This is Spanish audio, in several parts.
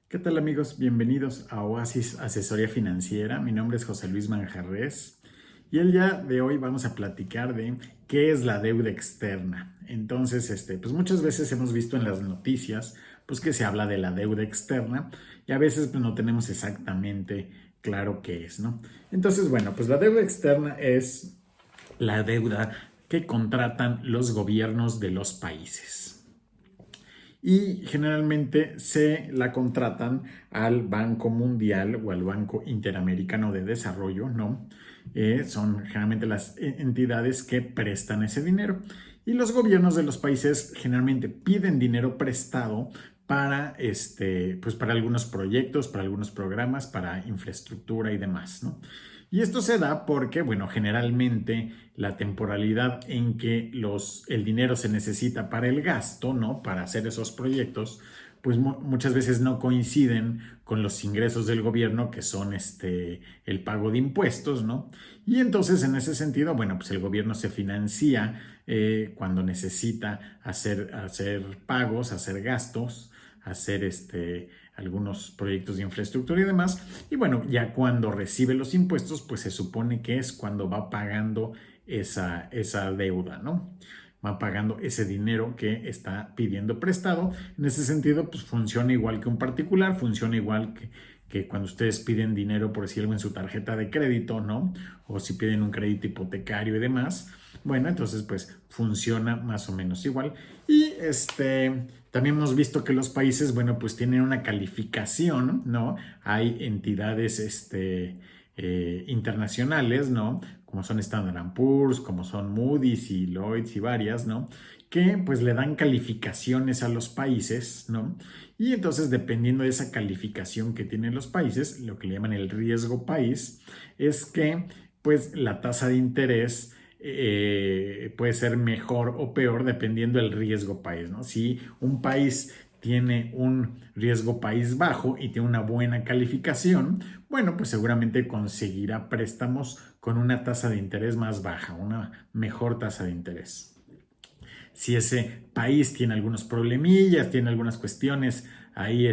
¿Qué tal amigos? Bienvenidos a Oasis Asesoría Financiera. Mi nombre es José Luis Manjarres y el día de hoy vamos a platicar de qué es la deuda externa. Entonces, pues muchas veces hemos visto en las noticias pues que se habla de la deuda externa y a veces pues, no tenemos exactamente claro qué es, ¿no? Entonces, bueno, pues la deuda externa es la deuda que contratan los gobiernos de los países y generalmente se la contratan al Banco Mundial o al Banco Interamericano de Desarrollo, ¿no? Son generalmente las entidades que prestan ese dinero y los gobiernos de los países generalmente piden dinero prestado para, pues para algunos proyectos, para algunos programas, para infraestructura y demás, ¿no? Y esto se da porque, bueno, generalmente la temporalidad en que el dinero se necesita para el gasto, ¿no? Para hacer esos proyectos, pues muchas veces no coinciden con los ingresos del gobierno, que son el pago de impuestos, ¿no? Y entonces, en ese sentido, bueno, pues el gobierno se financia cuando necesita hacer pagos, hacer gastos, hacer algunos proyectos de infraestructura y demás. Y bueno, ya cuando recibe los impuestos, pues se supone que es cuando va pagando esa deuda, ¿no? Va pagando ese dinero que está pidiendo prestado. En ese sentido, pues funciona igual que un particular, funciona igual que cuando ustedes piden dinero, por decir algo, en su tarjeta de crédito, ¿no? O si piden un crédito hipotecario y demás. Bueno, entonces pues funciona más o menos igual. Y también hemos visto que los países, bueno, pues tienen una calificación, ¿no? Hay entidades, internacionales, ¿no? Como son Standard Poor's, como son Moody's y Lloyd's y varias, ¿no? Que pues le dan calificaciones a los países, ¿no? Y entonces dependiendo de esa calificación que tienen los países, lo que le llaman el riesgo país, es que pues la tasa de interés puede ser mejor o peor dependiendo del riesgo país, ¿no? Si un país tiene un riesgo país bajo y tiene una buena calificación, bueno, pues seguramente conseguirá préstamos con una tasa de interés más baja, una mejor tasa de interés. Si ese país tiene algunos problemillas, tiene algunas cuestiones, ahí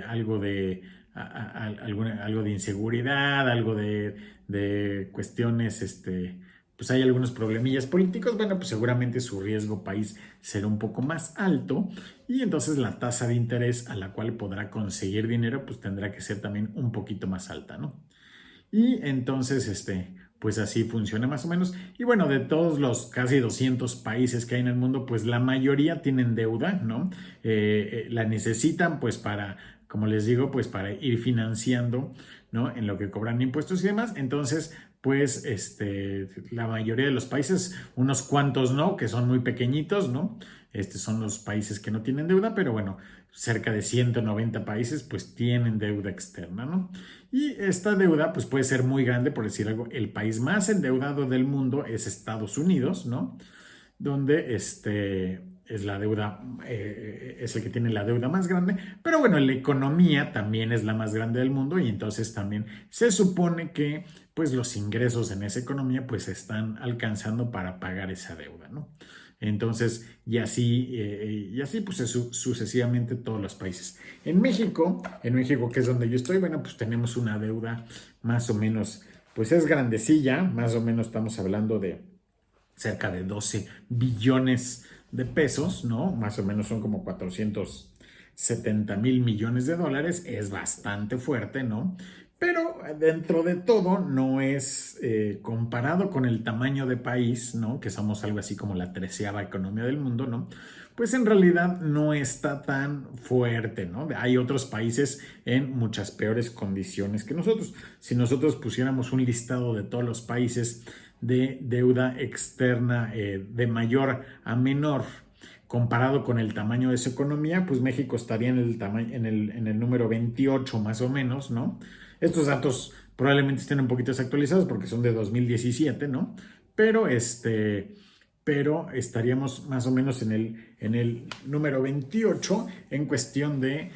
algo de, algo de inseguridad, algo de cuestiones, pues hay algunos problemillas políticos, bueno, pues seguramente su riesgo país será un poco más alto y entonces la tasa de interés a la cual podrá conseguir dinero, pues tendrá que ser también un poquito más alta, ¿no? Y entonces, pues así funciona más o menos. Y bueno, de todos los casi 200 países que hay en el mundo, pues la mayoría tienen deuda, ¿no? La necesitan pues para, como les digo, pues para ir financiando, ¿no? En lo que cobran impuestos y demás. Entonces, pues la mayoría de los países, unos cuantos no, que son muy pequeñitos, ¿no? Estos son los países que no tienen deuda, pero bueno, cerca de 190 países pues tienen deuda externa, ¿no? Y esta deuda pues puede ser muy grande, por decir algo, el país más endeudado del mundo es Estados Unidos, ¿no? Donde es la deuda, es el que tiene la deuda más grande, pero bueno, la economía también es la más grande del mundo y entonces también se supone que pues los ingresos en esa economía pues están alcanzando para pagar esa deuda, ¿no? Entonces, y así pues sucesivamente todos los países. En México, que es donde yo estoy, bueno, pues tenemos una deuda más o menos, pues es grandecilla, más o menos estamos hablando de cerca de 12 billones de pesos, ¿no? Más o menos son como 470,000 millones de dólares, es bastante fuerte, ¿no? Pero dentro de todo no es comparado con el tamaño de país, ¿no? Que somos algo así como la 13ª economía del mundo, ¿no? Pues en realidad no está tan fuerte, ¿no? Hay otros países en muchas peores condiciones que nosotros. Si nosotros pusiéramos un listado de todos los países de deuda externa de mayor a menor comparado con el tamaño de su economía, pues México estaría en el número 28 más o menos, ¿no? Estos datos probablemente estén un poquito desactualizados porque son de 2017, ¿no? Pero pero estaríamos más o menos en el número 28 en cuestión de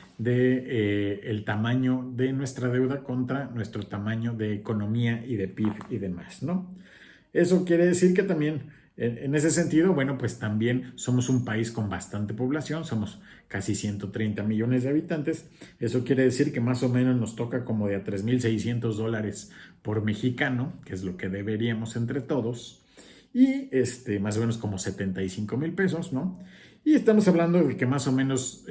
el tamaño de nuestra deuda contra nuestro tamaño de economía y de PIB y demás, ¿no? Eso quiere decir que también En ese sentido, bueno, pues también somos un país con bastante población, somos casi 130 millones de habitantes. Eso quiere decir que más o menos nos toca como de a $3,600 por mexicano, que es lo que deberíamos entre todos, y más o menos como 75,000 pesos, ¿no? Y estamos hablando de que más o menos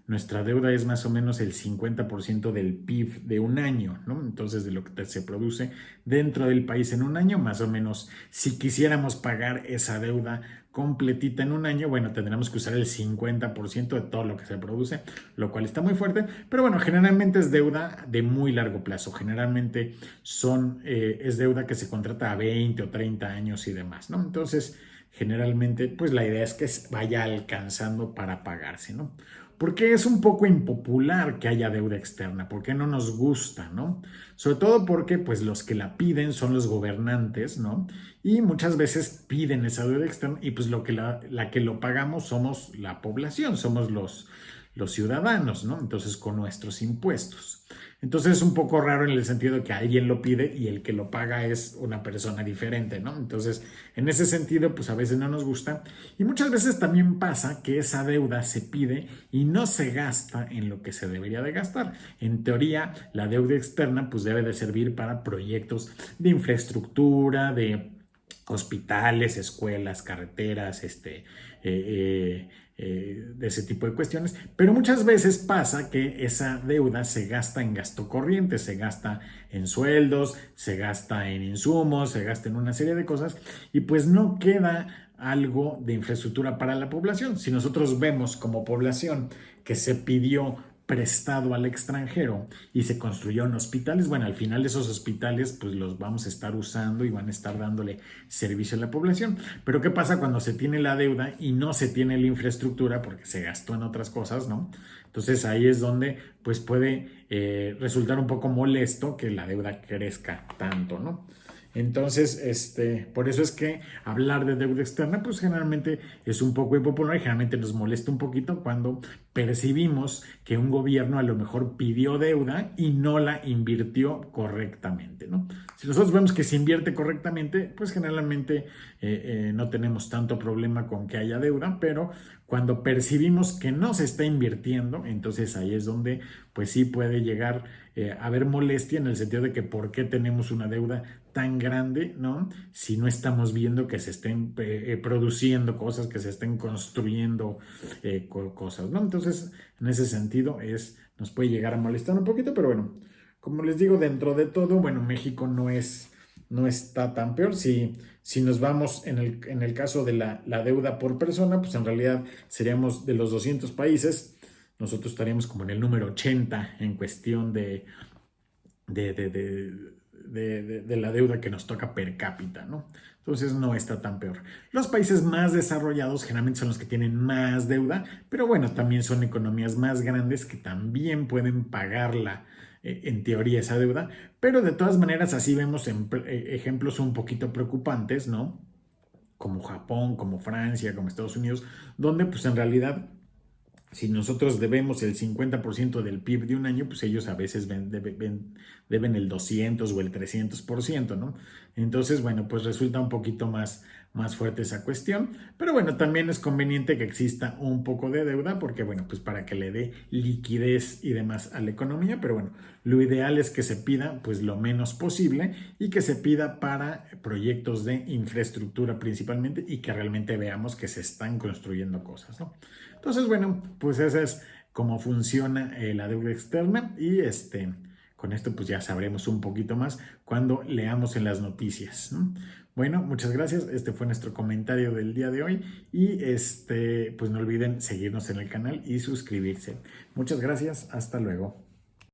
nuestra deuda es más o menos el 50% del PIB de un año, ¿no? Entonces, de lo que se produce dentro del país en un año, más o menos, si quisiéramos pagar esa deuda completita en un año, bueno, tendríamos que usar el 50% de todo lo que se produce, lo cual está muy fuerte, pero bueno, generalmente es deuda de muy largo plazo, generalmente es deuda que se contrata a 20 o 30 años y demás, ¿no? Entonces, generalmente, pues la idea es que vaya alcanzando para pagarse, ¿no? Porque es un poco impopular que haya deuda externa, porque no nos gusta, ¿no? Sobre todo porque pues los que la piden son los gobernantes, ¿no? Y muchas veces piden esa deuda externa y pues la que lo pagamos somos la población, somos los ciudadanos, ¿no? Entonces con nuestros impuestos. Entonces es un poco raro en el sentido de que alguien lo pide y el que lo paga es una persona diferente, ¿no? Entonces, en ese sentido, pues a veces no nos gusta. Y muchas veces también pasa que esa deuda se pide y no se gasta en lo que se debería de gastar. En teoría, la deuda externa pues debe de servir para proyectos de infraestructura, de hospitales, escuelas, carreteras, de ese tipo de cuestiones, pero muchas veces pasa que esa deuda se gasta en gasto corriente, se gasta en sueldos, se gasta en insumos, se gasta en una serie de cosas y pues no queda algo de infraestructura para la población. Si nosotros vemos como población que se pidió prestado al extranjero y se construyeron hospitales, bueno, al final esos hospitales pues los vamos a estar usando y van a estar dándole servicio a la población. Pero ¿qué pasa cuando se tiene la deuda y no se tiene la infraestructura porque se gastó en otras cosas, ¿no? Entonces ahí es donde pues puede resultar un poco molesto que la deuda crezca tanto, ¿no? Entonces, por eso es que hablar de deuda externa, pues generalmente es un poco impopular y generalmente nos molesta un poquito cuando percibimos que un gobierno a lo mejor pidió deuda y no la invirtió correctamente, ¿no? Si nosotros vemos que se invierte correctamente, pues generalmente no tenemos tanto problema con que haya deuda, pero cuando percibimos que no se está invirtiendo, entonces ahí es donde pues sí puede llegar a haber molestia en el sentido de que por qué tenemos una deuda tan grande, ¿no? Si no estamos viendo que se estén produciendo cosas, que se estén construyendo cosas, ¿no? Entonces, en ese sentido, nos puede llegar a molestar un poquito, pero bueno, como les digo, dentro de todo, bueno, México no está tan peor. Si nos vamos en el caso de la deuda por persona, pues en realidad seríamos de los 200 países, nosotros estaríamos como en el número 80 en cuestión de, de, de, de la deuda que nos toca per cápita, ¿no? Entonces no está tan peor. Los países más desarrollados generalmente son los que tienen más deuda, pero bueno, también son economías más grandes que también pueden pagarla en teoría esa deuda, pero de todas maneras así vemos ejemplos un poquito preocupantes, ¿no? Como Japón, como Francia, como Estados Unidos, donde pues en realidad si nosotros debemos el 50% del PIB de un año, pues ellos a veces deben el 200 o el 300%, ¿no? Entonces, bueno, pues resulta un poquito más fuerte esa cuestión, pero bueno, también es conveniente que exista un poco de deuda porque, bueno, pues para que le dé liquidez y demás a la economía, pero bueno, lo ideal es que se pida pues lo menos posible y que se pida para proyectos de infraestructura principalmente y que realmente veamos que se están construyendo cosas, ¿no? Entonces, bueno, pues esa es cómo funciona la deuda externa y con esto pues ya sabremos un poquito más cuando leamos en las noticias, ¿no? Bueno, muchas gracias. Este fue nuestro comentario del día de hoy y pues no olviden seguirnos en el canal y suscribirse. Muchas gracias. Hasta luego.